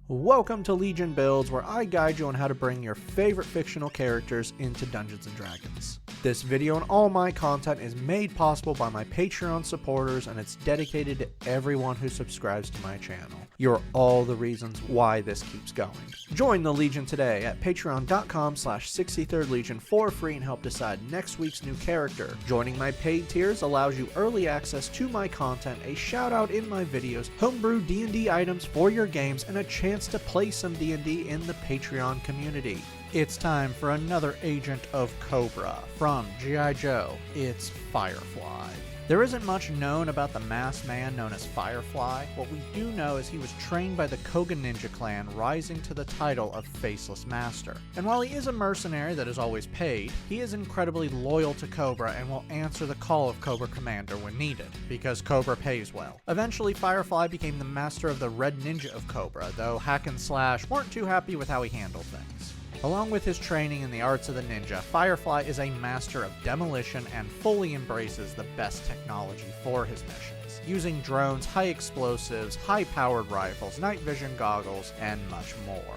Welcome to Legion Builds, where I guide you on how to bring your favorite fictional characters into Dungeons & Dragons. This video and all my content is made possible by my Patreon supporters, and it's dedicated to everyone who subscribes to my channel. You're all the reasons why this keeps going. Join the Legion today at patreon.com/63rdlegion for free and help decide next week's new character. Joining my paid tiers allows you early access to my content, a shout out in my videos, homebrew D&D items for your games, and a chance to play some D&D in the Patreon community. It's time for another Agent of Cobra. From G.I. Joe, it's Firefly. There isn't much known about the masked man known as Firefly. What we do know is he was trained by the Koga Ninja clan, rising to the title of Faceless Master. And while he is a mercenary that is always paid, he is incredibly loyal to Cobra and will answer the call of Cobra Commander when needed, because Cobra pays well. Eventually, Firefly became the master of the Red Ninja of Cobra, though Hack and Slash weren't too happy with how he handled things. Along with his training in the arts of the ninja, Firefly is a master of demolition and fully embraces the best technology for his missions, using drones, high explosives, high-powered rifles, night vision goggles, and much more.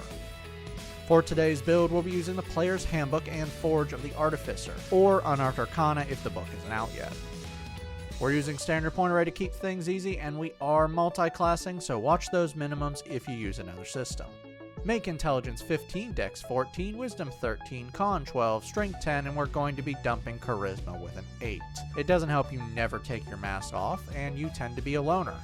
For today's build, we'll be using the Player's Handbook and Forge of the Artificer, or Unearthed Arcana if the book isn't out yet. We're using standard point array to keep things easy, and we are multi-classing, so watch those minimums if you use another system. Make Intelligence 15, Dex 14, Wisdom 13, Con 12, Strength 10, and we're going to be dumping Charisma with an 8. It doesn't help you never take your mask off, and you tend to be a loner.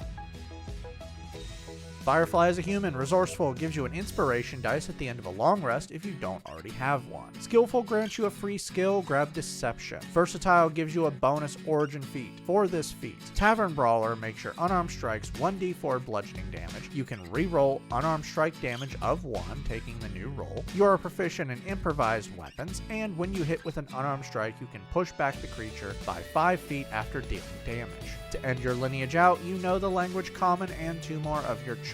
Firefly is a human. Resourceful gives you an inspiration dice at the end of a long rest if you don't already have one. Skillful grants you a free skill, grab Deception. Versatile gives you a bonus origin feat. For this feat, Tavern Brawler makes your unarmed strikes 1d4 bludgeoning damage. You can re-roll unarmed strike damage of 1, taking the new roll. You are proficient in improvised weapons, and when you hit with an unarmed strike, you can push back the creature by 5 feet after dealing damage. To end your lineage out, you know the language Common and 2 more of your choice.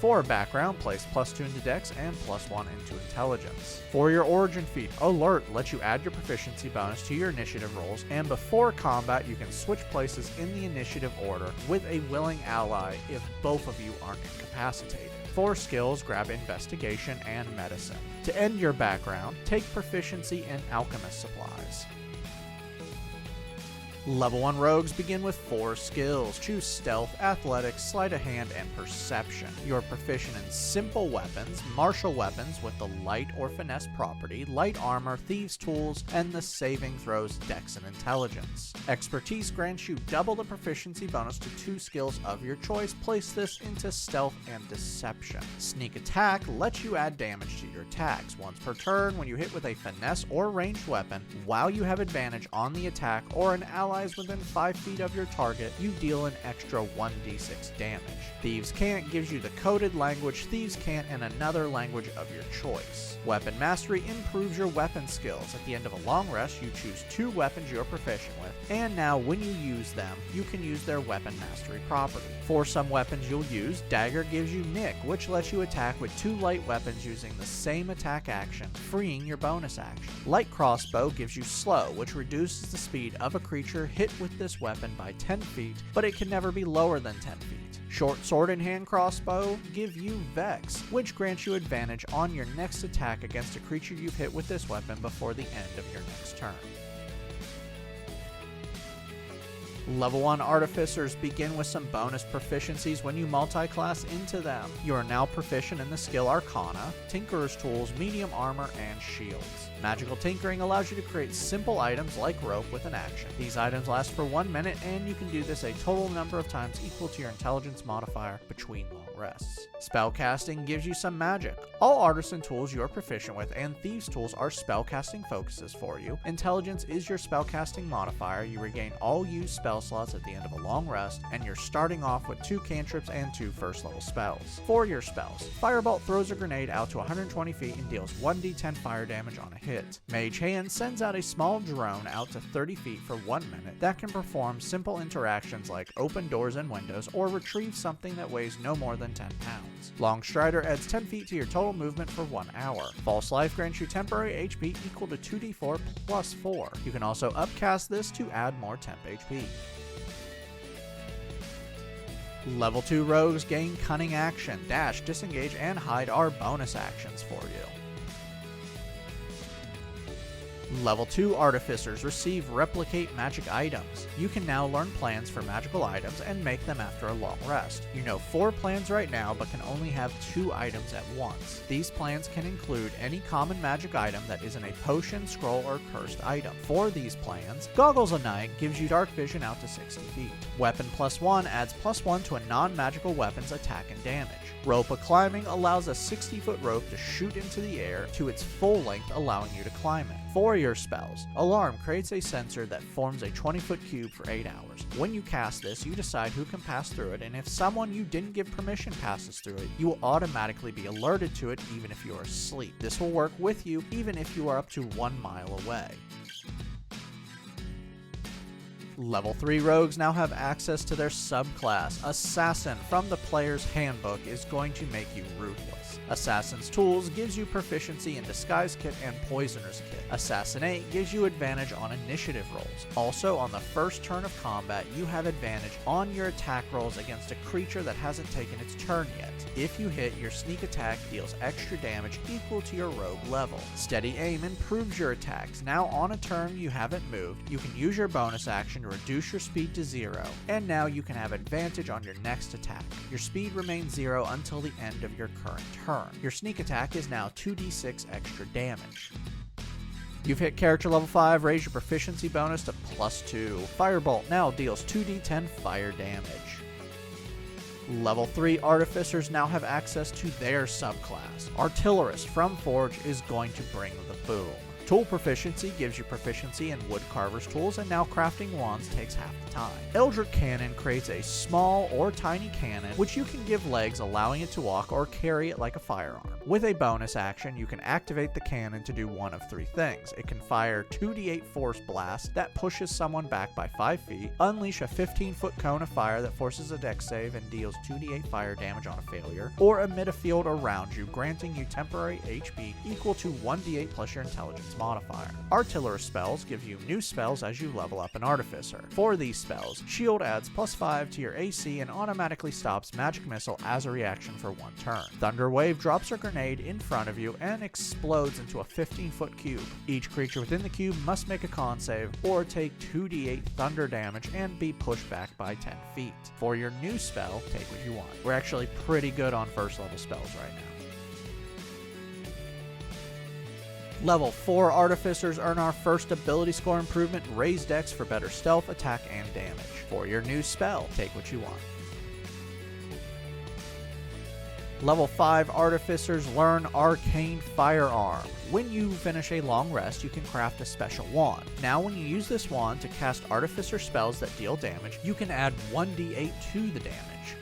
For background, place +2 into Dex and +1 into Intelligence. For your origin feat, Alert lets you add your proficiency bonus to your initiative rolls, and before combat you can switch places in the initiative order with a willing ally if both of you aren't incapacitated. For skills, grab Investigation and Medicine. To end your background, take proficiency in Alchemist supplies. Level 1 rogues begin with 4 skills. Choose Stealth, Athletics, Sleight of Hand, and Perception. You are proficient in simple weapons, martial weapons with the Light or Finesse property, light armor, thieves' tools, and the saving throws Dex and Intelligence. Expertise grants you double the proficiency bonus to 2 skills of your choice. Place this into Stealth and Deception. Sneak Attack lets you add damage to your attacks once per turn when you hit with a finesse or ranged weapon. While you have advantage on the attack or an ally within 5 feet of your target, you deal an extra 1d6 damage. Thieves' Cant gives you the coded language Thieves' Cant in another language of your choice. Weapon Mastery improves your weapon skills. At the end of a long rest, you choose 2 weapons you are proficient with, and now when you use them, you can use their Weapon Mastery property. For some weapons you'll use, Dagger gives you Nick, which lets you attack with 2 light weapons using the same attack action, freeing your bonus action. Light Crossbow gives you Slow, which reduces the speed of a creature hit with this weapon by 10 feet, but it can never be lower than 10 feet. Short Sword and Hand Crossbow give you Vex, which grants you advantage on your next attack against a creature you've hit with this weapon before the end of your next turn. Level 1 Artificers begin with some bonus proficiencies when you multi-class into them. You are now proficient in the skill Arcana, Tinkerer's Tools, Medium Armor, and Shields. Magical Tinkering allows you to create simple items like rope with an action. These items last for 1 minute, and you can do this a total number of times equal to your Intelligence modifier between long rests. Spellcasting gives you some magic. All artisan tools you are proficient with and thieves' tools are spellcasting focuses for you. Intelligence is your spellcasting modifier. You regain all used spell slots at the end of a long rest, and you're starting off with 2 cantrips and 2 first level spells. For your spells, Firebolt throws a grenade out to 120 feet and deals 1d10 fire damage on a hit. Mage Hand sends out a small drone out to 30 feet for 1 minute that can perform simple interactions like open doors and windows or retrieve something that weighs no more than 10 pounds. Long Strider adds 10 feet to your total movement for 1 hour. False Life grants you temporary HP equal to 2d4 plus 4. You can also upcast this to add more temp HP. Level 2 rogues gain cunning action. Dash, disengage, and hide are bonus actions for you. Level 2 artificers receive replicate magic items. You can now learn plans for magical items and make them after a long rest. You know 4 plans right now, but can only have 2 items at once. These plans can include any common magic item that isn't a potion, scroll, or cursed item. For these plans, Goggles of Night gives you dark vision out to 60 feet. Weapon +1 adds +1 to a non-magical weapon's attack and damage. Rope of Climbing allows a 60-foot rope to shoot into the air to its full length, allowing you to climb it. For your spells, Alarm creates a sensor that forms a 20-foot cube for 8 hours. When you cast this, you decide who can pass through it, and if someone you didn't give permission passes through it, you will automatically be alerted to it even if you are asleep. This will work with you even if you are up to 1 mile away. Level 3 rogues now have access to their subclass. Assassin from the player's handbook is going to make you ruthless. Assassin's Tools gives you proficiency in Disguise Kit and Poisoner's Kit. Assassinate gives you advantage on initiative rolls. Also, on the first turn of combat, you have advantage on your attack rolls against a creature that hasn't taken its turn yet. If you hit, your sneak attack deals extra damage equal to your rogue level. Steady aim improves your attacks. Now on a turn you haven't moved, you can use your bonus action to reduce your speed to 0, and now you can have advantage on your next attack. Your speed remains 0 until the end of your current turn. Your sneak attack is now 2d6 extra damage. You've hit character level 5, raise your proficiency bonus to +2. Firebolt now deals 2d10 fire damage. Level 3 artificers now have access to their subclass. Artillerist from Forge is going to bring the boom. Tool proficiency gives you proficiency in woodcarver's tools, and now crafting wands takes half the time. Eldritch Cannon creates a small or tiny cannon which you can give legs, allowing it to walk or carry it like a firearm. With a bonus action, you can activate the cannon to do one of 3 things. It can fire 2d8 force blast that pushes someone back by 5 feet, unleash a 15-foot cone of fire that forces a dex save and deals 2d8 fire damage on a failure, or emit a field around you, granting you temporary HP equal to 1d8 plus your intelligence modifier. Artillerist spells give you new spells as you level up an artificer. For these spells, Shield adds +5 to your AC and automatically stops magic missile as a reaction for 1 turn. Thunder Wave drops a grenade in front of you and explodes into a 15-foot cube. Each creature within the cube must make a con save or take 2d8 thunder damage and be pushed back by 10 feet. For your new spell, take what you want. We're actually pretty good on first level spells right now. Level 4 artificers earn our first ability score improvement, Raise Dex for better stealth, attack, and damage. For your new spell, take what you want. Level 5 artificers learn Arcane Firearm. When you finish a long rest, you can craft a special wand. Now when you use this wand to cast artificer spells that deal damage, you can add 1d8 to the damage.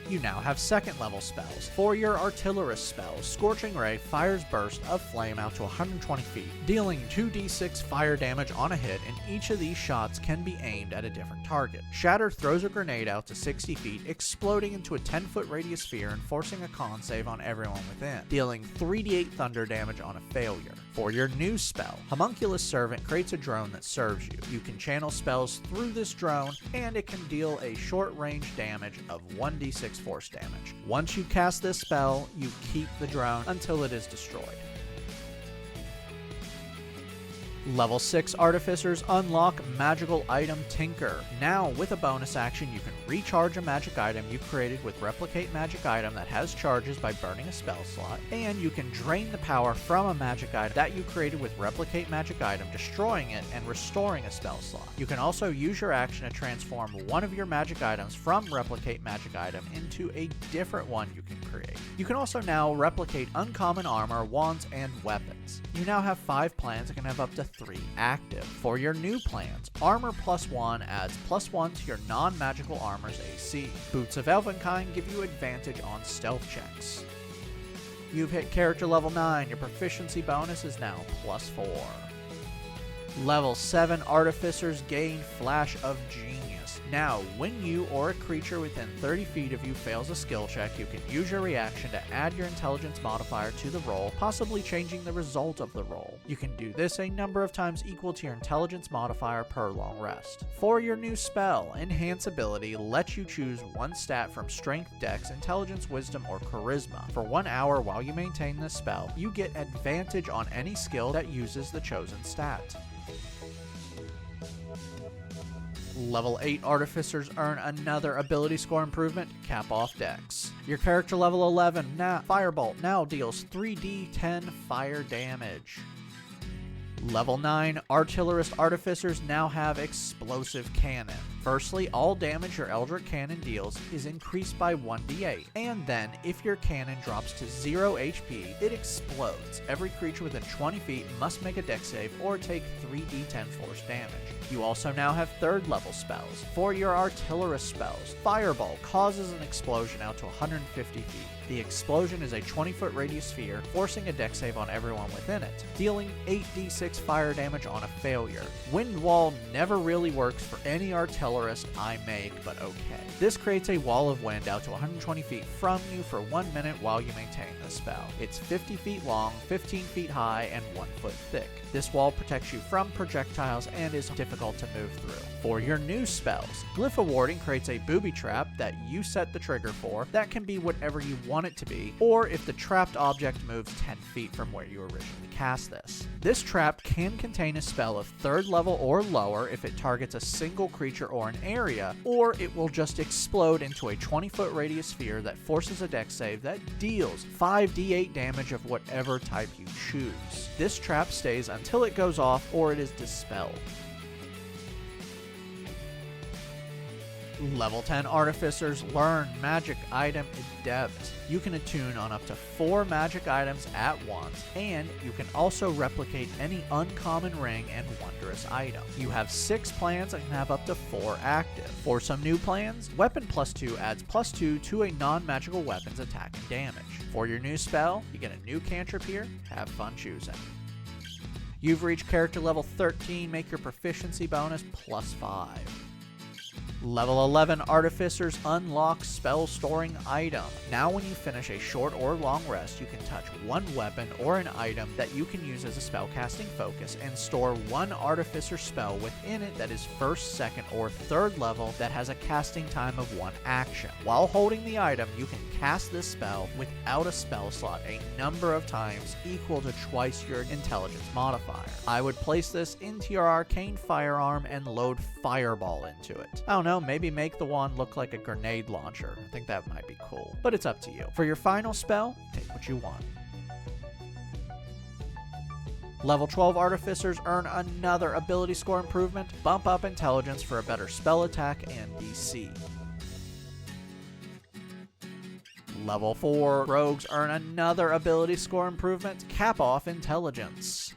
You now have 2nd level spells. For your artillerist spells, Scorching Ray fires burst of flame out to 120 feet, dealing 2d6 fire damage on a hit, and each of these shots can be aimed at a different target. Shatter throws a grenade out to 60 feet, exploding into a 10-foot radius sphere and forcing a con save on everyone within, dealing 3d8 thunder damage on a failure. For your new spell, Homunculus Servant creates a drone that serves you. You can channel spells through this drone, and it can deal a short-range damage of 1d6 force damage. Once you cast this spell, you keep the drone until it is destroyed. Level 6 artificers unlock Magical Item Tinker. Now, with a bonus action, you can recharge a magic item you created with Replicate Magic Item that has charges by burning a spell slot, and you can drain the power from a magic item that you created with Replicate Magic Item, destroying it and restoring a spell slot. You can also use your action to transform one of your magic items from Replicate Magic Item into a different one you can create. You can also now replicate uncommon armor, wands, and weapons. You now have 5 plans that can have up to 3 active. For your new plans, Armor +1 adds +1 to your non-magical armor's AC. Boots of Elvenkind give you advantage on stealth checks. You've hit character level 9, your proficiency bonus is now +4. Level 7 Artificers gain Flash of Genius. Now, when you or a creature within 30 feet of you fails a skill check, you can use your reaction to add your intelligence modifier to the roll, possibly changing the result of the roll. You can do this a number of times equal to your intelligence modifier per long rest. For your new spell, Enhance Ability lets you choose one stat from Strength, Dex, Intelligence, Wisdom, or Charisma. For 1 hour while you maintain this spell, you get advantage on any skill that uses the chosen stat. Level 8 Artificers earn another ability score improvement, Cap Off Dex. Your character level 11, Firebolt, now deals 3d10 fire damage. Level 9 Artillerist Artificers now have Explosive Cannon. Firstly, all damage your Eldritch Cannon deals is increased by 1d8, and then, if your cannon drops to 0 HP, it explodes. Every creature within 20 feet must make a dex save or take 3d10 force damage. You also now have 3rd level spells. For your Artillerist spells, Fireball causes an explosion out to 150 feet. The explosion is a 20-foot radius sphere, forcing a dex save on everyone within it, dealing 8d6 fire damage on a failure. Wind Wall never really works for any artillerist I make, but okay. This creates a wall of wind out to 120 feet from you for 1 minute while you maintain the spell. It's 50 feet long, 15 feet high, and 1 foot thick. This wall protects you from projectiles and is difficult to move through. For your new spells, Glyph of Warding creates a booby trap that you set the trigger for that can be whatever you want it to be, or if the trapped object moves 10 feet from where you originally cast this. This trap can contain a spell of 3rd level or lower if it targets a single creature or an area, or it will just explode into a 20-foot radius sphere that forces a dex save that deals 5d8 damage of whatever type you choose. This trap stays until it goes off or it is dispelled. Level 10 Artificers learn Magic Item Adept. You can attune on up to 4 magic items at once, and you can also replicate any uncommon ring and wondrous item. You have 6 plans and can have up to 4 active. For some new plans, Weapon +2 adds +2 to a non-magical weapon's attack and damage. For your new spell, you get a new cantrip here. Have fun choosing. You've reached character level 13, make your proficiency bonus +5. Level 11 Artificers unlock Spell Storing Item. Now when you finish a short or long rest, you can touch one weapon or an item that you can use as a spellcasting focus and store one Artificer spell within it that is 1st, 2nd, or 3rd level that has a casting time of 1 action. While holding the item, you can cast this spell without a spell slot a number of times equal to twice your intelligence modifier. I would place this into your arcane firearm and load Fireball into it. I don't know, maybe make the wand look like a grenade launcher. I think that might be cool, but it's up to you. For your final spell, take what you want. Level 12 Artificers earn another ability score improvement, bump up intelligence for a better spell attack and DC. Level 4 Rogues earn another ability score improvement, cap off intelligence.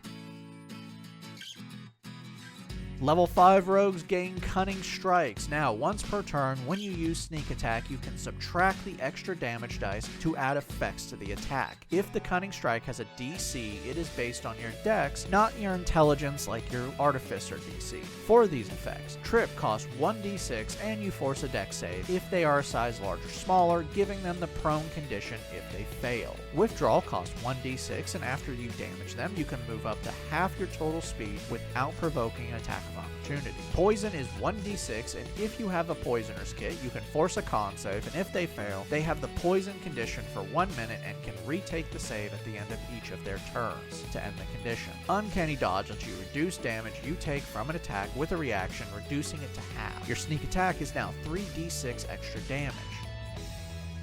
Level 5 Rogues gain Cunning Strikes. Now, once per turn, when you use Sneak Attack, you can subtract the extra damage dice to add effects to the attack. If the Cunning Strike has a DC, it is based on your dex, not your intelligence like your Artificer DC. For these effects, Trip costs 1d6 and you force a dex save if they are a size large or smaller, giving them the prone condition if they fail. Withdrawal costs 1d6, and after you damage them, you can move up to half your total speed without provoking an attack of opportunity. Poison is 1d6, and if you have a Poisoner's Kit, you can force a con save, and if they fail, they have the poison condition for 1 minute and can retake the save at the end of each of their turns to end the condition. Uncanny Dodge lets you reduce damage you take from an attack with a reaction, reducing it to half. Your Sneak Attack is now 3d6 extra damage.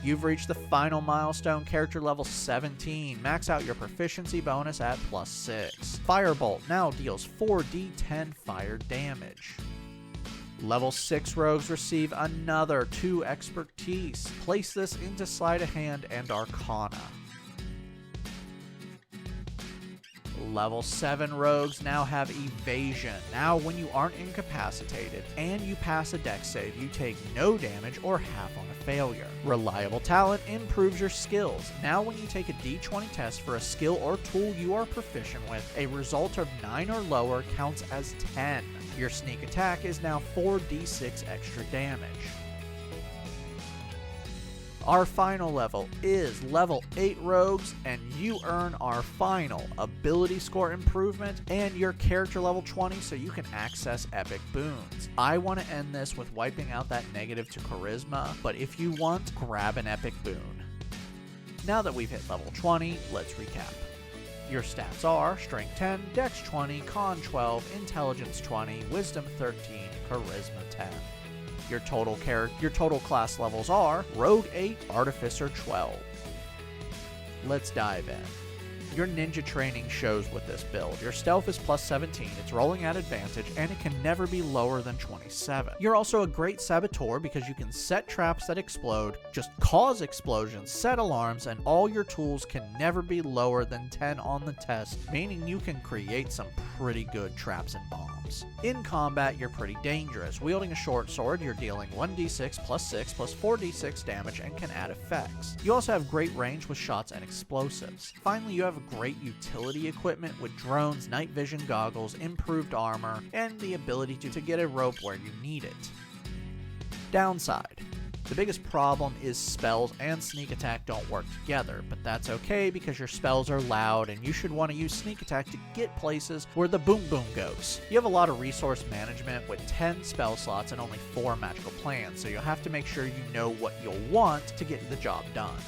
You've reached the final milestone, character level 17. Max out your proficiency bonus at +6. Firebolt now deals 4d10 fire damage. Level 6 Rogues receive another 2 expertise. Place this into Sleight of Hand and Arcana. Level 7 rogues now have evasion. Now when you aren't incapacitated and you pass a dex save, you take no damage or half on a failure. Reliable talent improves your skills. Now when you take a d20 test for a skill or tool you are proficient with, a result of 9 or lower counts as 10. Your sneak attack is now 4d6 extra damage. Our final level is level 8 rogues, and you earn our final ability score improvement and your character level 20 so you can access epic boons. I want to end this with wiping out that negative to charisma, but if you want, grab an epic boon. Now that we've hit level 20, let's recap. Your stats are Strength 10, Dex 20, Con 12, Intelligence 20, Wisdom 13, Charisma 10. Your total class levels are Rogue 8, Artificer 12. Let's dive in. Your ninja training shows with this build. Your stealth is plus 17, it's rolling at advantage, and it can never be lower than 27. You're also a great saboteur because you can set traps that explode, just cause explosions, set alarms, and all your tools can never be lower than 10 on the test, meaning you can create some pretty good traps and bombs. In combat, you're pretty dangerous. Wielding a short sword, you're dealing 1d6 plus 6 plus 4d6 damage and can add effects. You also have great range with shots and explosives. Finally, you have great utility equipment with drones, night vision goggles, improved armor, and the ability to get a rope where you need it. Downside. The biggest problem is spells and sneak attack don't work together, but that's okay because your spells are loud and you should want to use sneak attack to get places where the boom boom goes. You have a lot of resource management with 10 spell slots and only 4 magical plans, so you'll have to make sure you know what you'll want to get the job done.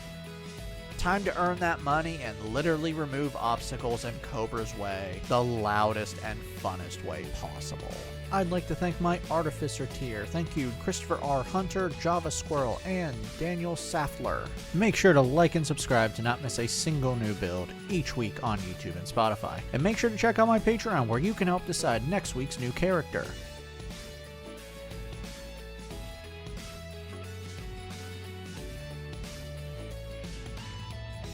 Time to earn that money and literally remove obstacles in Cobra's way, the loudest and funnest way possible. I'd like to thank my Artificer tier. Thank you Christopher R. Hunter, Java Squirrel, and Daniel Safler. Make sure to like and subscribe to not miss a single new build each week on YouTube and Spotify. And make sure to check out my Patreon where you can help decide next week's new character.